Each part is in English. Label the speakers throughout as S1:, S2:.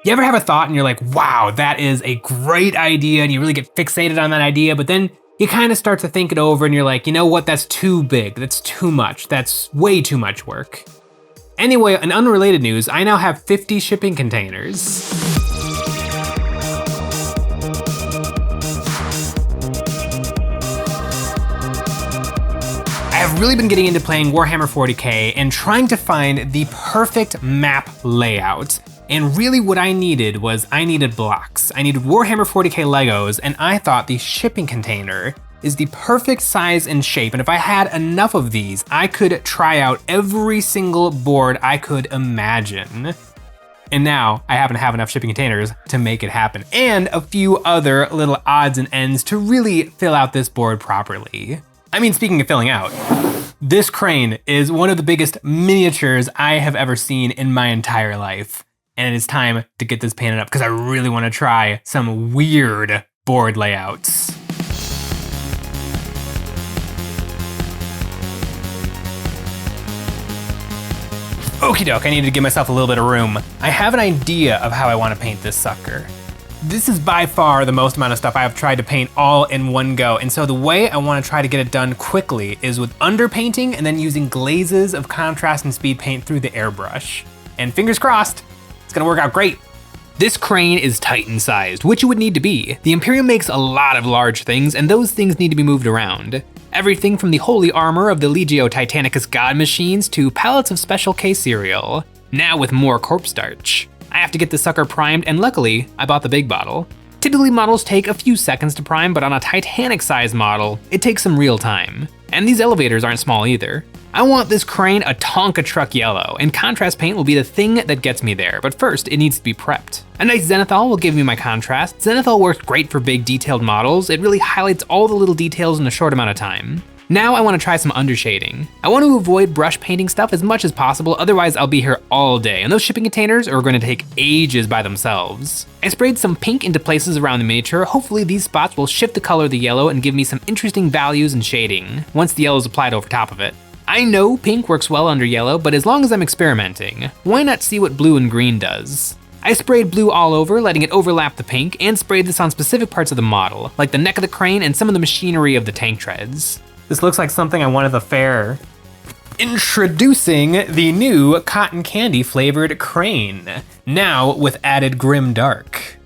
S1: You ever have a thought and you're like, wow, that is a great idea, and you really get fixated on that idea, but then you kind of start to think it over and you're like, you know what, that's too big, that's too much, that's way too much work. Anyway, in unrelated news, I now have 50 shipping containers. I've really been getting into playing Warhammer 40k and trying to find the perfect map layout. And really what I needed blocks. I needed Warhammer 40k Legos, and I thought the shipping container is the perfect size and shape. And if I had enough of these, I could try out every single board I could imagine. And now I happen to have enough shipping containers to make it happen, and a few other little odds and ends to really fill out this board properly. I mean, speaking of filling out, this crane is one of the biggest miniatures I have ever seen in my entire life. And it is time to get this painted up because I really want to try some weird board layouts. Okie doke, I need to give myself a little bit of room. I have an idea of how I want to paint this sucker. This is by far the most amount of stuff I have tried to paint all in one go, and so the way I want to try to get it done quickly is with underpainting and then using glazes of contrast and speed paint through the airbrush. And fingers crossed, it's gonna work out great. This crane is Titan-sized, which it would need to be. The Imperium makes a lot of large things, and those things need to be moved around. Everything from the holy armor of the Legio Titanicus god machines to pallets of Special K cereal, now with more corpse starch. I have to get the sucker primed, and luckily, I bought the big bottle. Typically models take a few seconds to prime, but on a Titanic-sized model, it takes some real time. And these elevators aren't small either. I want this crane a Tonka truck yellow, and contrast paint will be the thing that gets me there, but first it needs to be prepped. A nice zenithal will give me my contrast. Zenithal works great for big detailed models. It really highlights all the little details in a short amount of time. Now I want to try some undershading. I want to avoid brush painting stuff as much as possible, otherwise I'll be here all day, and those shipping containers are going to take ages by themselves. I sprayed some pink into places around the miniature. Hopefully these spots will shift the color of the yellow and give me some interesting values and shading, once the yellow is applied over top of it. I know pink works well under yellow, but as long as I'm experimenting, why not see what blue and green does? I sprayed blue all over, letting it overlap the pink, and sprayed this on specific parts of the model, like the neck of the crane and some of the machinery of the tank treads. This looks like something I won at the fair. Introducing the new cotton candy flavored crane, now with added grim dark.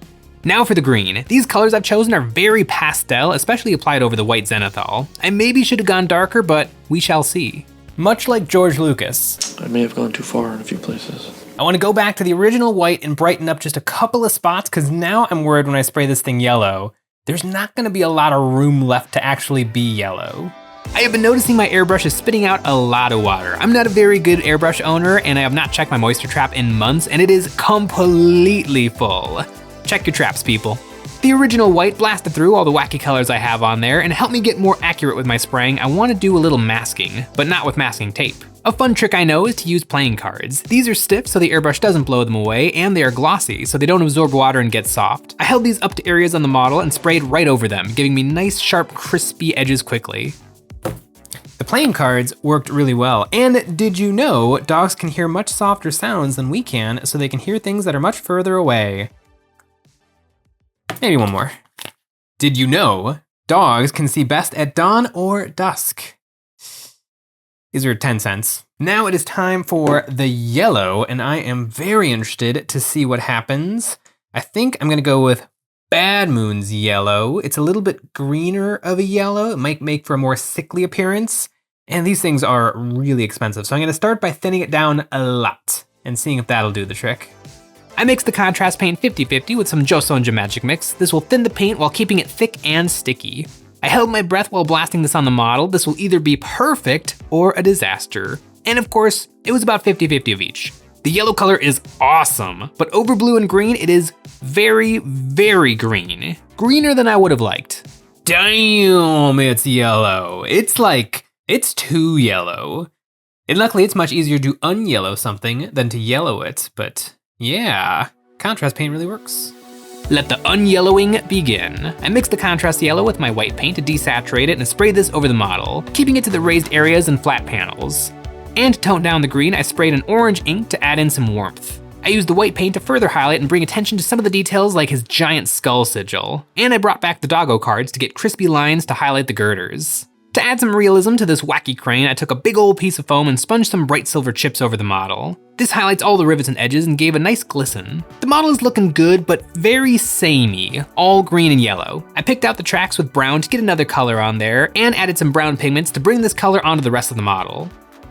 S1: Now for the green. These colors I've chosen are very pastel, especially applied over the white zenithal. I maybe should have gone darker, but we shall see. Much like George Lucas,
S2: I may have gone too far in a few places.
S1: I want to go back to the original white and brighten up just a couple of spots, because now I'm worried when I spray this thing yellow, there's not going to be a lot of room left to actually be yellow. I have been noticing my airbrush is spitting out a lot of water. I'm not a very good airbrush owner, and I have not checked my moisture trap in months, and it is completely full. Check your traps, people. The original white blasted through all the wacky colors I have on there and helped me get more accurate with my spraying. I want to do a little masking, but not with masking tape. A fun trick I know is to use playing cards. These are stiff so the airbrush doesn't blow them away, and they are glossy so they don't absorb water and get soft. I held these up to areas on the model and sprayed right over them, giving me nice, sharp, crispy edges quickly. The playing cards worked really well, and did you know dogs can hear much softer sounds than we can, so they can hear things that are much further away? Maybe one more. Did you know dogs can see best at dawn or dusk? These are 10 cents. Now it is time for the yellow, and I am very interested to see what happens. I think I'm gonna go with Bad Moon's yellow. It's a little bit greener of a yellow. It might make for a more sickly appearance. And these things are really expensive. So I'm gonna start by thinning it down a lot and seeing if that'll do the trick. I mixed the contrast paint 50-50 with some Joseonja Magic Mix. This will thin the paint while keeping it thick and sticky. I held my breath while blasting this on the model. This will either be perfect or a disaster. And of course, it was about 50-50 of each. The yellow color is awesome, but over blue and green, it is very, very green. Greener than I would have liked. Damn, it's yellow. It's too yellow. And luckily, it's much easier to unyellow something than to yellow it, but yeah, contrast paint really works. Let the unyellowing begin. I mixed the contrast yellow with my white paint to desaturate it and sprayed this over the model, keeping it to the raised areas and flat panels. And to tone down the green, I sprayed an orange ink to add in some warmth.
S3: I used the white paint to further highlight and bring attention to some of the details like his giant skull sigil. And I brought back the doggo cards to get crispy lines to highlight the girders. To add some realism to this wacky crane, I took a big old piece of foam and sponged some bright silver chips over the model. This highlights all the rivets and edges and gave a nice glisten. The model is looking good, but very samey, all green and yellow. I picked out the tracks with brown to get another color on there, and added some brown pigments to bring this color onto the rest of the model.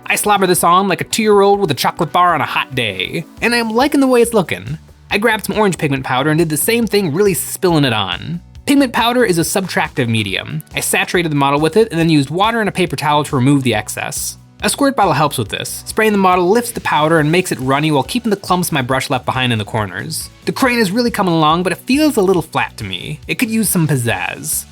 S3: I slobber this on like a 2-year-old with a chocolate bar on a hot day, and I'm liking the way it's looking. I grabbed some orange pigment powder and did the same thing, really spilling it on. Pigment powder is a subtractive medium. I saturated the model with it and then used water and a paper towel to remove the excess. A squirt bottle helps with this. Spraying the model lifts the powder and makes it runny while keeping the clumps my brush left behind in the corners. The crane is really coming along, but it feels a little flat to me. It could use some pizzazz.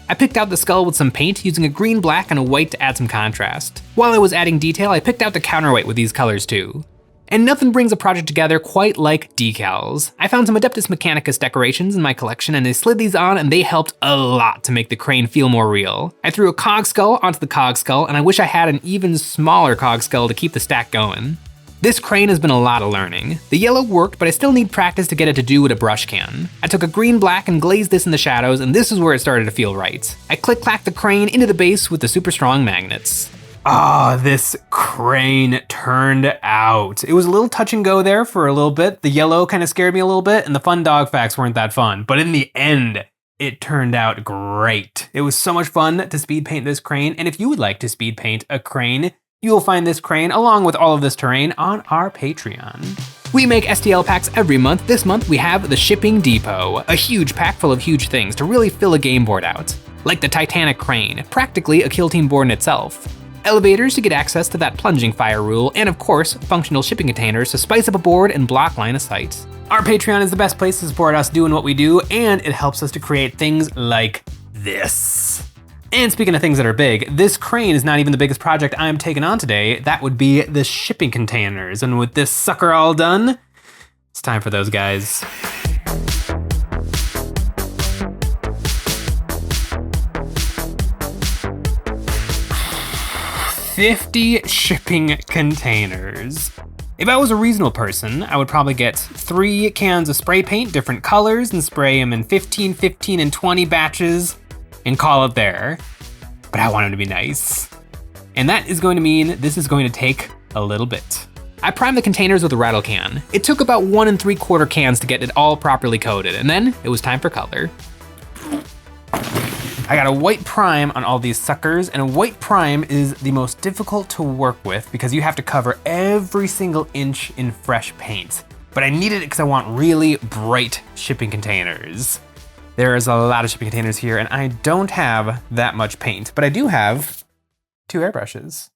S3: I picked out the skull with some paint, using a green, black, and a white to add some contrast. While I was adding detail, I picked out the counterweight with these colors too. And nothing brings a project together quite like decals. I found some Adeptus Mechanicus decorations in my collection and I slid these on and they helped a lot to make the crane feel more real. I threw a cog skull onto the cog skull and I wish I had an even smaller cog skull to keep the stack going. This crane has been a lot of learning. The yellow worked, but I still need practice to get it to do what a brush can. I took a green black and glazed this in the shadows and this is where it started to feel right. I click-clacked the crane into the base with the super strong magnets.
S1: This crane turned out. It was a little touch and go there for a little bit. The yellow kind of scared me a little bit and the fun dog facts weren't that fun. But in the end, it turned out great. It was so much fun to speed paint this crane. And if you would like to speed paint a crane, you will find this crane along with all of this terrain on our Patreon. We make STL packs every month. This month we have the Shipping Depot, a huge pack full of huge things to really fill a game board out. Like the Titanic crane, practically a kill team board in itself. Elevators to get access to that plunging fire rule, and of course, functional shipping containers to spice up a board and block line of sight. Our Patreon is the best place to support us doing what we do, and it helps us to create things like this. And speaking of things that are big, this crane is not even the biggest project I'm taking on today. That would be the shipping containers. And with this sucker all done, it's time for those guys. $50 shipping containers. If I was a reasonable person, I would probably get 3 cans of spray paint, different colors, and spray them in 15, 15, and 20 batches and call it there. But I want them to be nice. And that is going to mean this is going to take a little bit. I primed the containers with a rattle can. It took about 1 3/4 cans to get it all properly coated, and then it was time for color. I got a white prime on all these suckers, and a white prime is the most difficult to work with because you have to cover every single inch in fresh paint. But I needed it because I want really bright shipping containers. There is a lot of shipping containers here, and I don't have that much paint, but I do have 2 airbrushes.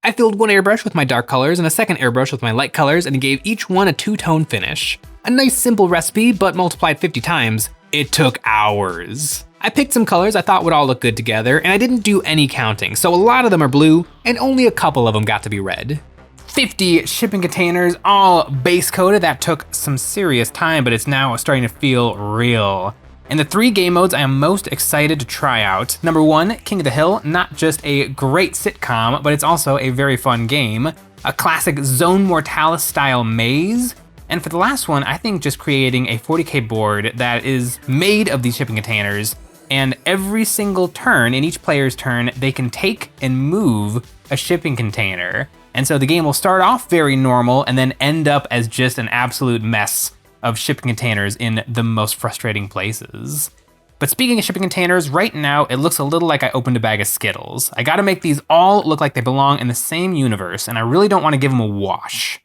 S1: I filled 1 airbrush with my dark colors and a second airbrush with my light colors and gave each one a 2-tone finish. A nice simple recipe, but multiplied 50 times, it took hours. I picked some colors I thought would all look good together, and I didn't do any counting, so a lot of them are blue, and only a couple of them got to be red. 50 shipping containers, all base coated. That took some serious time, but it's now starting to feel real. And the 3 game modes I am most excited to try out. Number 1, King of the Hill, not just a great sitcom, but it's also a very fun game. A classic Zone Mortalis style maze. And for the last one, I think just creating a 40K board that is made of these shipping containers, and every single turn, in each player's turn, they can take and move a shipping container. And so the game will start off very normal and then end up as just an absolute mess of shipping containers in the most frustrating places. But speaking of shipping containers, right now it looks a little like I opened a bag of Skittles. I gotta make these all look like they belong in the same universe, and I really don't wanna give them a wash.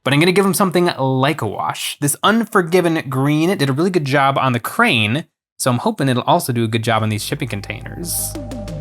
S1: But I'm gonna give them something like a wash. This Unforgiven green did a really good job on the crane, so I'm hoping it'll also do a good job on these shipping containers.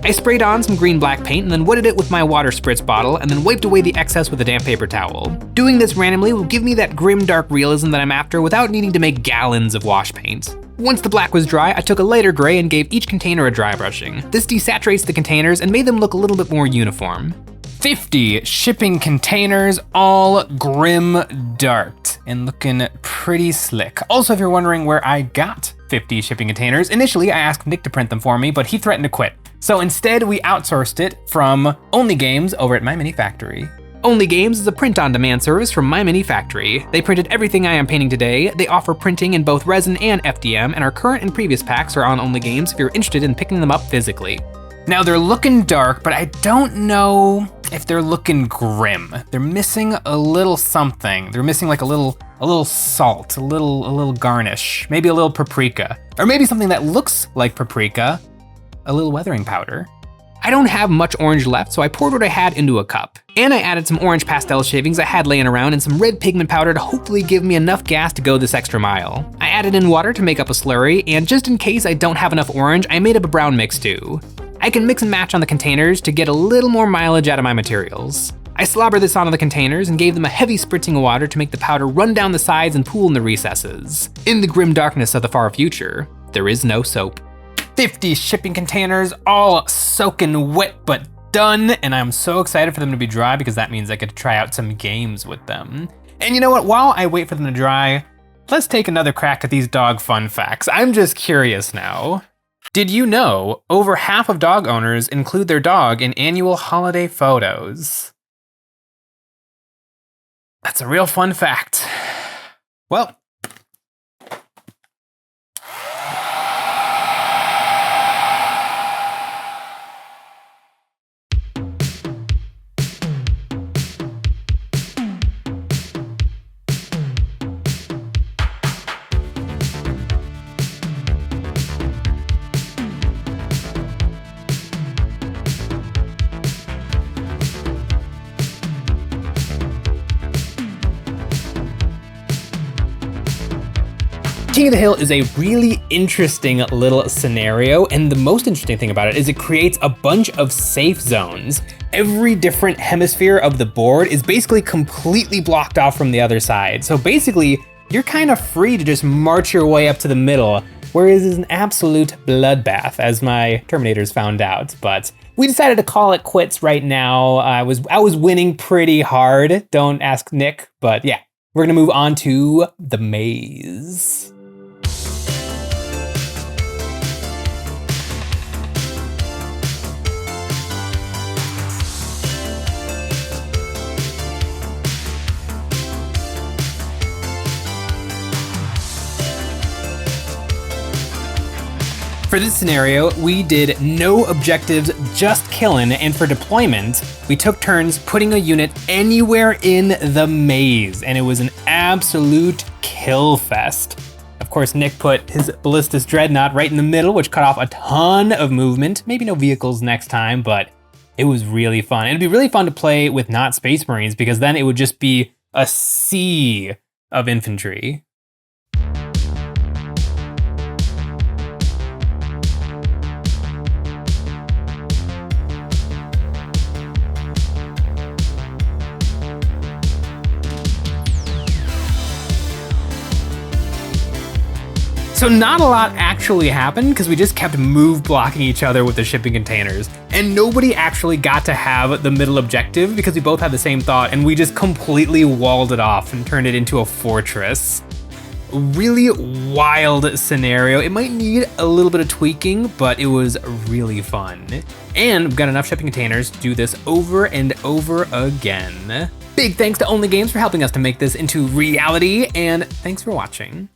S1: I sprayed on some green black paint and then wetted it with my water spritz bottle and then wiped away the excess with a damp paper towel. Doing this randomly will give me that grim dark realism that I'm after without needing to make gallons of wash paint. Once the black was dry, I took a lighter gray and gave each container a dry brushing. This desaturates the containers and made them look a little bit more uniform. 50 shipping containers, all grim darked and looking pretty slick. Also, if you're wondering where I got 50 shipping containers, initially I asked Nick to print them for me, but he threatened to quit. So instead we outsourced it from Only Games over at My Mini Factory.
S3: Only Games is a print-on-demand service from My Mini Factory. They printed everything I am painting today. They offer printing in both resin and FDM, and our current and previous packs are on Only Games if you're interested in picking them up physically.
S1: Now they're looking dark, but I don't know if they're looking grim. They're missing a little something. They're missing like a little salt, a little garnish, maybe a little paprika, or maybe something that looks like paprika, a little weathering powder.
S3: I don't have much orange left, so I poured what I had into a cup. And I added some orange pastel shavings I had laying around and some red pigment powder to hopefully give me enough gas to go this extra mile. I added in water to make up a slurry, and just in case I don't have enough orange, I made up a brown mix too. I can mix and match on the containers to get a little more mileage out of my materials. I slobbered this onto the containers and gave them a heavy spritzing of water to make the powder run down the sides and pool in the recesses. In the grim darkness of the far future, there is no soap.
S1: 50 shipping containers, all soaking wet but done, and I'm so excited for them to be dry because that means I get to try out some games with them. And you know what, while I wait for them to dry, let's take another crack at these dog fun facts. I'm just curious now. Did you know over half of dog owners include their dog in annual holiday photos? That's a real fun fact. Well, King of the Hill is a really interesting little scenario, and the most interesting thing about it is it creates a bunch of safe zones. Every different hemisphere of the board is basically completely blocked off from the other side. So basically, you're kind of free to just march your way up to the middle, whereas it's an absolute bloodbath, as my Terminators found out. But we decided to call it quits right now. I was winning pretty hard. Don't ask Nick, but yeah. We're gonna move on to the maze. For this scenario, we did no objectives, just killing, and for deployment, we took turns putting a unit anywhere in the maze, and it was an absolute kill fest. Of course, Nick put his Ballistus Dreadnought right in the middle, which cut off a ton of movement. Maybe no vehicles next time, but it was really fun. It'd be really fun to play with not Space Marines, because then it would just be a sea of infantry. So not a lot actually happened because we just kept move blocking each other with the shipping containers. And nobody actually got to have the middle objective because we both had the same thought and we just completely walled it off and turned it into a fortress. Really wild scenario. It might need a little bit of tweaking, but it was really fun. And we've got enough shipping containers to do this over and over again. Big thanks to Only Games for helping us to make this into reality, and thanks for watching.